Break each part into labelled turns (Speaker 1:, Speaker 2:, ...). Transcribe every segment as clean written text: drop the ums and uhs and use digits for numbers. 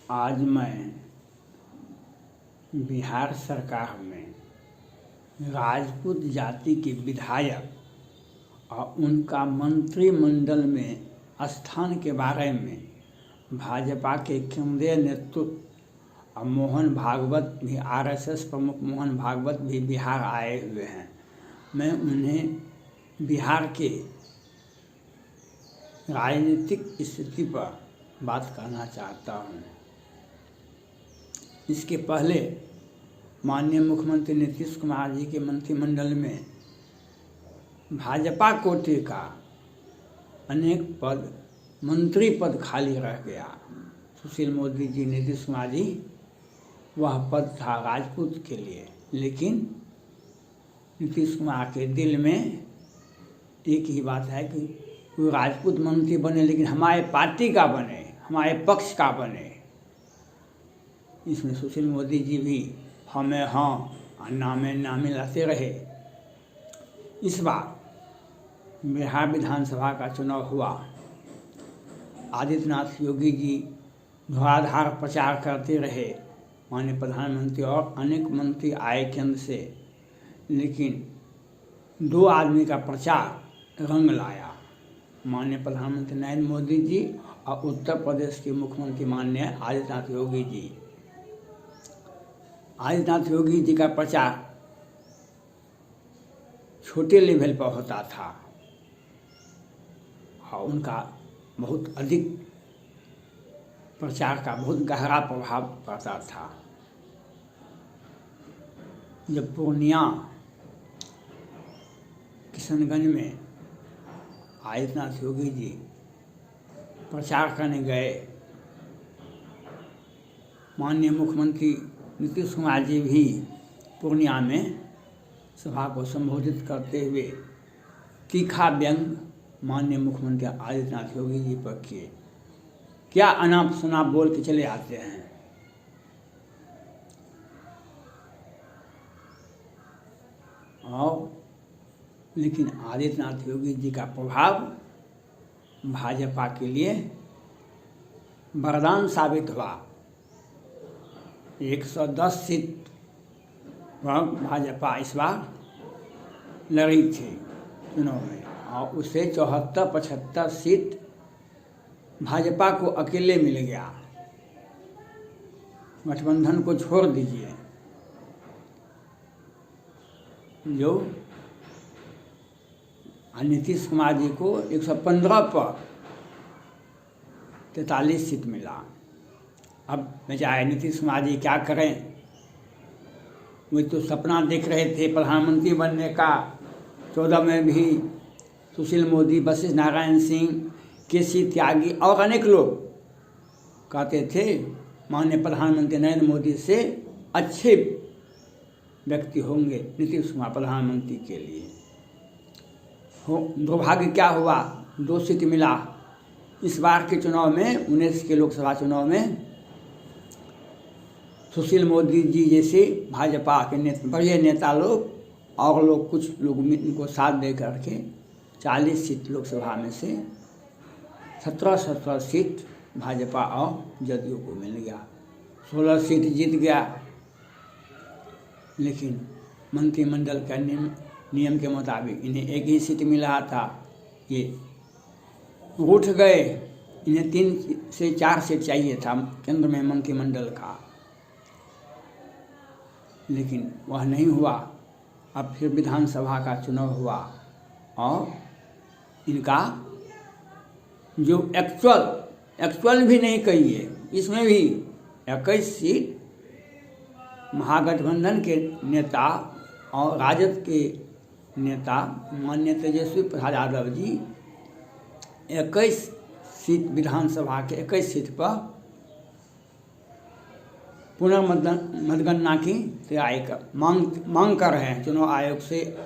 Speaker 1: आज मैं बिहार सरकार में राजपूत जाति के विधायक और उनका मंत्रिमंडल में स्थान के बारे में भाजपा के केंद्रीय नेतृत्व और मोहन भागवत भी आरएसएस प्रमुख मोहन भागवत भी बिहार आए हुए हैं। मैं उन्हें बिहार के राजनीतिक स्थिति पर बात करना चाहता हूँ। इसके पहले माननीय मुख्यमंत्री नीतीश कुमार जी के मंत्रिमंडल में भाजपा कोटे का अनेक पद मंत्री पद खाली रह गया। सुशील मोदी जी, नीतीश कुमार जी, वह पद था राजपूत के लिए, लेकिन नीतीश कुमार के दिल में एक ही बात है कि वो राजपूत मंत्री बने, लेकिन हमारे पार्टी का बने, हमारे पक्ष का बने। इसमें सुशील मोदी जी भी हमें हाँ और नामे नामे लाते रहे। इस बार बिहार विधानसभा का चुनाव हुआ। आदित्यनाथ योगी जी धुआंधार प्रचार करते रहे, माननीय प्रधानमंत्री और अनेक मंत्री आए केंद्र से, लेकिन दो आदमी का प्रचार रंग लाया, माननीय प्रधानमंत्री नरेंद्र मोदी जी और उत्तर प्रदेश के मुख्यमंत्री माननीय आदित्यनाथ योगी जी। आदित्यनाथ योगी जी का प्रचार छोटे लेवल पर होता था और उनका बहुत अधिक प्रचार का बहुत गहरा प्रभाव पड़ता था। जब पूर्णिया किशनगंज में आदित्यनाथ योगी जी प्रचार करने गए, माननीय मुख्यमंत्री नीतीश कुमार जी भी पूर्णिया में सभा को संबोधित करते हुए तीखा व्यंग माननीय मुख्यमंत्री आदित्यनाथ योगी जी पर किए। क्या अनाप शनाप बोल के चले आते हैं। और लेकिन आदित्यनाथ योगी जी का प्रभाव भाजपा के लिए वरदान साबित हुआ। 110 सीट पर भाजपा इस बार लड़ी थी चुनाव में, और उसे 74-75 सीट भाजपा को अकेले मिल गया। गठबंधन को छोड़ दीजिए, जो नीतीश कुमार जी को 115 पर 43 सीट मिला। अब बेचारे नीतीश कुमार जी क्या करें, वे तो सपना देख रहे थे प्रधानमंत्री बनने का। 14 में भी सुशील मोदी, वशिष्ठ नारायण सिंह, केसी त्यागी और अनेक लोग कहते थे माननीय प्रधानमंत्री नरेंद्र मोदी से अच्छे व्यक्ति होंगे नीतीश कुमार प्रधानमंत्री के लिए। दुर्भाग्य क्या हुआ, 2 सीट मिला। इस बार के चुनाव में 19 के लोकसभा चुनाव में सुशील मोदी जी जैसे भाजपा के बड़े नेता लोग और लोग कुछ लोग इनको साथ दे करके 40 सीट लोकसभा में से 17 सीट भाजपा और जदयू को मिल गया। 16 सीट जीत गया, लेकिन मंत्रिमंडल का नियम के मुताबिक इन्हें एक ही सीट मिला था। ये उठ गए, इन्हें 3 से 4 सीट चाहिए था केंद्र में मंत्रिमंडल का, लेकिन वह नहीं हुआ। अब फिर विधानसभा का चुनाव हुआ और इनका जो एक्चुअल भी नहीं कहिए, इसमें भी 21 सीट महागठबंधन के नेता और राजद के नेता माननीय तेजस्वी प्रसाद यादव जी 21 सीट विधानसभा के 21 सीट पर पुनर्मतगणना की तैयारी मांग कर रहे हैं चुनाव आयोग से।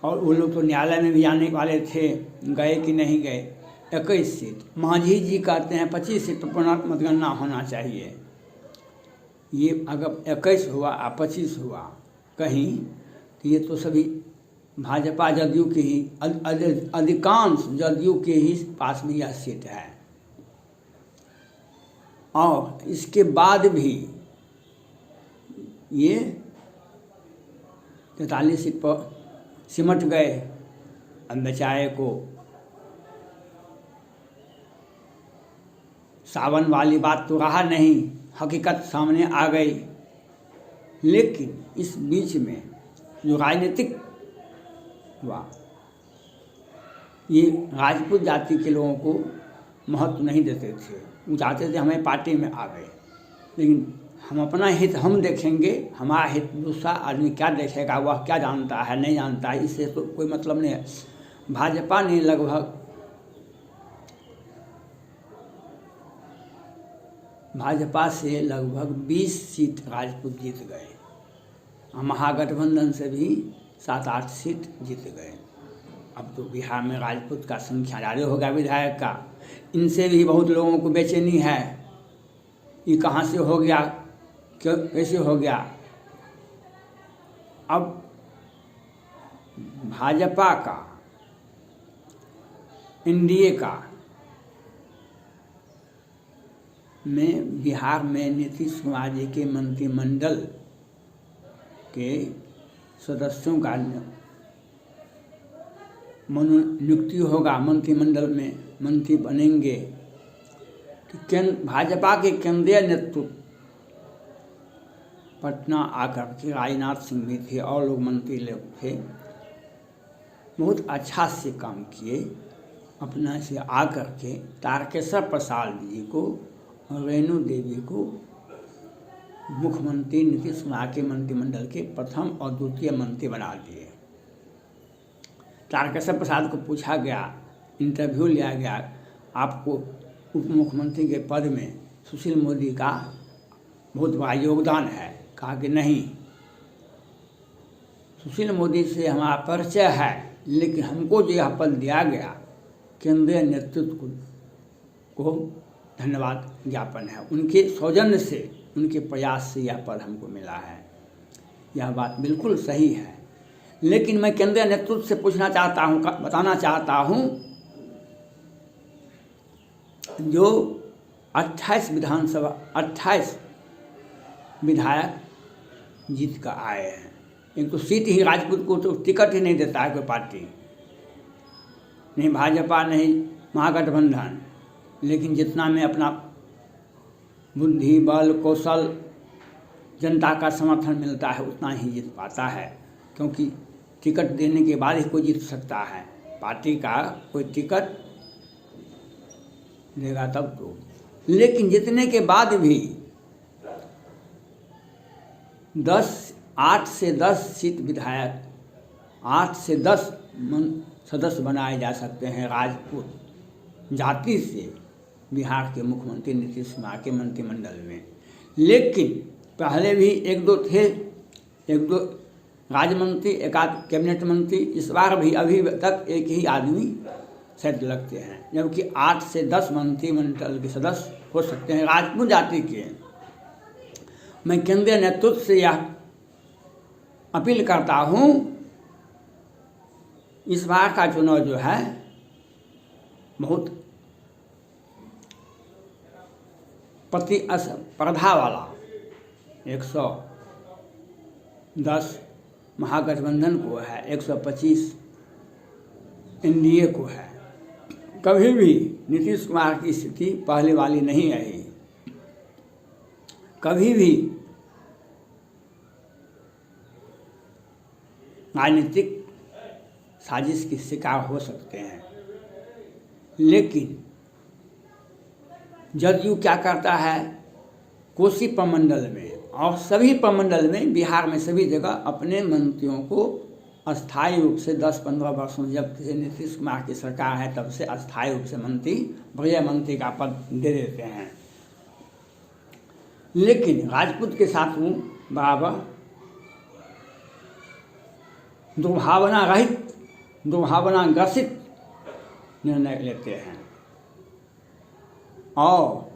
Speaker 1: और वो लोग तो न्यायालय में भी जाने वाले थे, गए कि नहीं गए। 21 सीट मांझी जी कहते हैं 25 सीट पर पुनर्मतगणना होना चाहिए। ये अगर 21 हुआ या 25 हुआ कहीं, तो ये तो सभी भाजपा जदयू के ही अधिकांश जदयू के ही पास में यह सीट है। और इसके बाद भी ये 43 सीट पर सिमट गए। अब बेचारे को सावन वाली बात तो रहा नहीं, हकीकत सामने आ गई। लेकिन इस बीच में जो राजनीतिक हुआ, ये राजपूत जाति के लोगों को महत्व नहीं देते थे। वो चाहते थे हमें पार्टी में आ गए, लेकिन हम अपना हित हम देखेंगे, हमारा हित दूसरा आदमी क्या देखेगा, वह क्या जानता है नहीं जानता है, इससे तो कोई मतलब नहीं है। भाजपा ने लगभग भाजपा से लगभग 20 सीट राजपूत जीत गए। महागठबंधन से भी 7-8 सीट जीत गए। अब तो बिहार में राजपूत का संख्या ज़्यादा हो गया विधायक का। इनसे भी बहुत लोगों को बेचैनी है, ये कहाँ से हो गया, क्यों कैसे हो गया। अब भाजपा का, एनडीए का में बिहार में नीतीश कुमार जी के मंत्रिमंडल के सदस्यों का नियुक्ति होगा, मंत्रिमंडल में मंत्री बनेंगे। तो भाजपा के केंद्रीय नेतृत्व पटना आकर के राजनाथ सिंह भी थे और लोग मंत्री लोग थे, बहुत अच्छा से काम किए। अपना से आकर के तारकेश्वर प्रसाद जी को और रेणु देवी को मुख्यमंत्री नीतीश कुमार के मंत्रिमंडल के प्रथम और द्वितीय मंत्री बना दिए। तारकेश्वर प्रसाद को पूछा गया, इंटरव्यू लिया गया, आपको उप मुख्यमंत्री के पद में सुशील मोदी का बहुत बड़ा योगदान है। कहा कि नहीं, सुशील मोदी से हमारा परिचय है, लेकिन हमको जो यह पद दिया गया केंद्रीय नेतृत्व को धन्यवाद ज्ञापन है। उनके सौजन्य से, उनके प्रयास से यह पद हमको मिला है। यह बात बिल्कुल सही है। लेकिन मैं केंद्रीय नेतृत्व से पूछना चाहता हूँ, बताना चाहता हूँ, जो 28 विधायक जीत कर आए हैं, एक तो सीट ही राजपूत को तो टिकट ही नहीं देता है कोई पार्टी, नहीं भाजपा नहीं महागठबंधन। लेकिन जितना में अपना बुद्धि बल कौशल जनता का समर्थन मिलता है उतना ही जीत पाता है, क्योंकि टिकट देने के बाद ही कोई जीत सकता है। पार्टी का कोई टिकट देगा तब तो। लेकिन जीतने के बाद भी 8 से 10 सीट विधायक, 8 से 10 सदस्य बनाए जा सकते हैं राजपूत जाति से बिहार के मुख्यमंत्री नीतीश कुमार के मंत्रिमंडल में। लेकिन पहले भी 1-2 थे, 1-2 राज्य मंत्री, 1-8 कैबिनेट मंत्री। इस बार भी अभी तक एक ही आदमी शायद लगते हैं, जबकि 8 से 10 मंत्रिमंडल के सदस्य हो सकते हैं राजपूत जाति के। मैं केंद्रीय नेतृत्व से यह अपील करता हूँ, इस बार का चुनाव जो है बहुत प्रतिस्पर्धा वाला, 110 महागठबंधन को है, 125 एनडीए को है। कभी भी नीतीश कुमार की स्थिति पहले वाली नहीं रही, कभी भी राजनीतिक साजिश की शिकार हो सकते हैं। लेकिन जदयू क्या करता है, कोसी प्रमंडल में और सभी प्रमंडल में, बिहार में सभी जगह अपने मंत्रियों को अस्थायी रूप से 10-15 वर्षों जब से नीतीश कुमार की सरकार है तब से अस्थायी रूप से मंत्री, गृह मंत्री का पद दे देते हैं। लेकिन राजपूत के साथ वो बराबर दुर्भावना रहित, दुर्भावना ग्रसित निर्णय लेते हैं और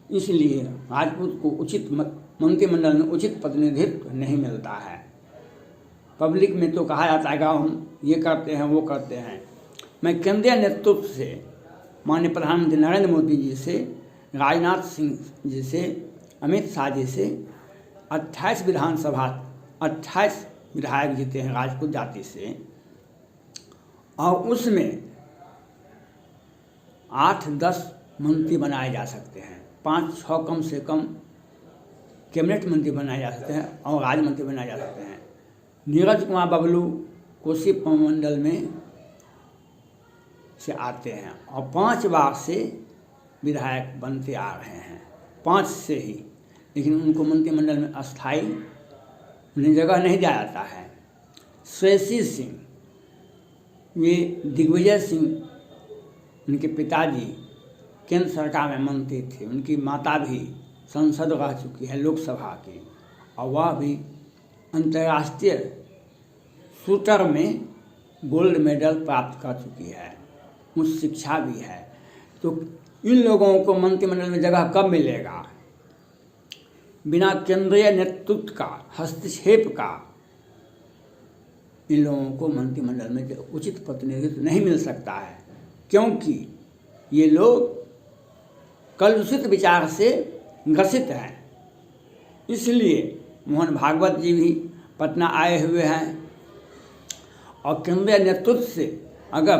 Speaker 1: इसलिए राजपूत को उचित मंत्रिमंडल में उचित प्रतिनिधित्व नहीं मिलता है। पब्लिक में तो कहा जाता है कि हम ये करते हैं वो करते हैं। मैं केंद्रीय नेतृत्व से, माननीय प्रधानमंत्री नरेंद्र मोदी जी से राजनाथ सिंह जी से, अमित शाह जी से 28 विधानसभा 28 विधायक जीते हैं राजपूत जाति से, और उसमें 8-10 मंत्री बनाए जा सकते हैं, 5-6 कम से कम कैबिनेट मंत्री बनाए जा सकते हैं और राज्य मंत्री बनाए जा सकते हैं। नीरज कुमार बबलू कोसी मंडल में से आते हैं और 5 बार से विधायक बनते आ रहे हैं, 5 से ही, लेकिन उनको मंत्रिमंडल में अस्थाई उन्हें जगह नहीं दिया जाता है। श्रेयसी सिंह, ये दिग्विजय सिंह, उनके पिताजी केंद्र सरकार में मंत्री थे, उनकी माता भी संसद रह चुकी है लोकसभा की, और वह भी अंतर्राष्ट्रीय शूटर में गोल्ड मेडल प्राप्त कर चुकी है, उच्च शिक्षा भी है। तो इन लोगों को मंत्रिमंडल में जगह कब मिलेगा? बिना केंद्रीय नेतृत्व का, हस्तक्षेप का इन लोगों को मंत्रिमंडल में उचित प्रतिनिधित्व नहीं मिल सकता है, क्योंकि ये लोग कलुषित विचार से ग्रसित हैं। इसलिए मोहन भागवत जी भी पटना आए हुए हैं, और केंद्रीय नेतृत्व से अगर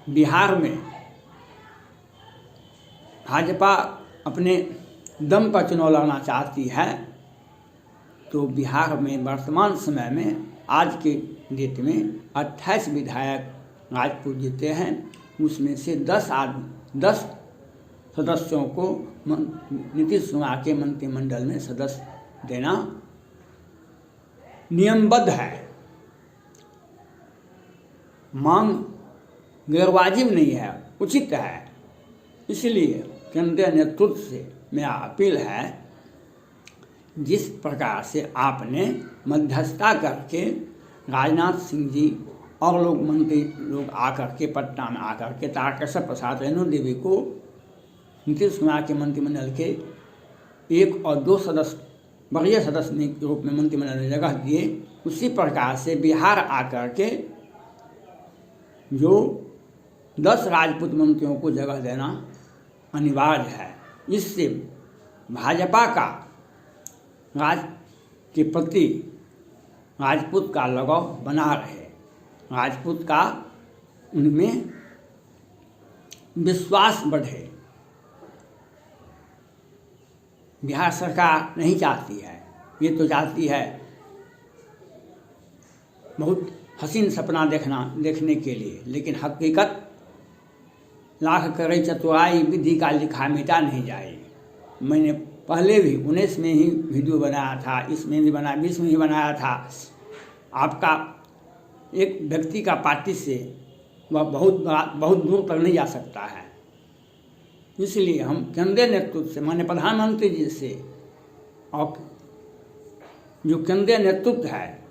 Speaker 1: बिहार में भाजपा अपने दम पर चुनाव लड़ना चाहती है, तो बिहार में वर्तमान समय में, आज के डेट में 28 विधायक राजपूत जीते हैं, उसमें से 10 सदस्यों को नीतीश कुमार के मंत्रिमंडल में सदस्य देना नियमबद्ध है। मांग गैरवाजिब नहीं है, उचित है। इसलिए केंद्रीय नेतृत्व से मेरा अपील है, जिस प्रकार से आपने मध्यस्थता करके राजनाथ सिंह जी और लोग मंत्री लोग आकर के पटना में आकर के तारकेश्वर प्रसाद, रेणु देवी को नीतीश कुमार के मंत्रिमंडल के 1 और 2 सदस्य, वरीय सदस्य के रूप में मंत्रिमंडल में जगह दिए, उसी प्रकार से बिहार आकर के जो 10 राजपूत मंत्रियों को जगह देना अनिवार्य है। इससे भाजपा का के प्रति राजपूत का लगाव बना रहे, राजपूत का उनमें विश्वास बढ़े। बिहार सरकार नहीं चाहती है, ये तो चाहती है बहुत हसीन सपना देखने के लिए, लेकिन हकीकत लाख करे चतुराई विधि का लिखा मिटा नहीं जाए। मैंने पहले भी 19 में ही वीडियो बनाया था, इसमें भी बनाया, 20 में ही बनाया था। आपका एक व्यक्ति का पार्टी से वह बहुत दूर तक नहीं जा सकता है। इसलिए हम केंद्रीय नेतृत्व से, माननीय प्रधानमंत्री जी से, और जो केंद्रीय नेतृत्व है,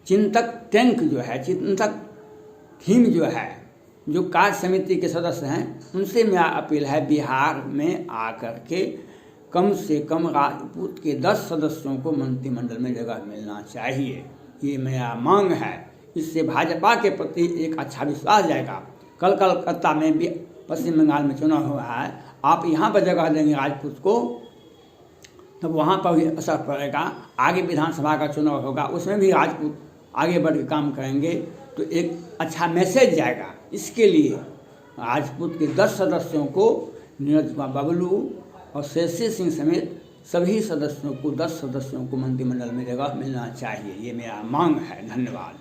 Speaker 1: चिंतक टैंक जो है, चिंतक थीम जो है, जो कार्य समिति के सदस्य हैं, उनसे मेरा अपील है, बिहार में आकर के कम से कम राजपूत के 10 सदस्यों को मंत्रिमंडल में जगह मिलना चाहिए। ये मेरा मांग है। इससे भाजपा के प्रति एक अच्छा विश्वास जाएगा। कल कलकत्ता में भी, पश्चिम बंगाल में चुनाव हुआ है, आप यहाँ पर जगह देंगे राजपूत को, तब वहाँ पर भी असर पड़ेगा। आगे विधानसभा का चुनाव होगा, उसमें भी राजपूत आगे बढ़ के काम करेंगे, तो एक अच्छा मैसेज जाएगा। इसके लिए राजपूत के 10 सदस्यों को, नीरज कुमार बबलू और श्रेयसी सिंह समेत सभी सदस्यों को, 10 सदस्यों को मंत्रिमंडल में जगह मिलना चाहिए। ये मेरा मांग है। धन्यवाद।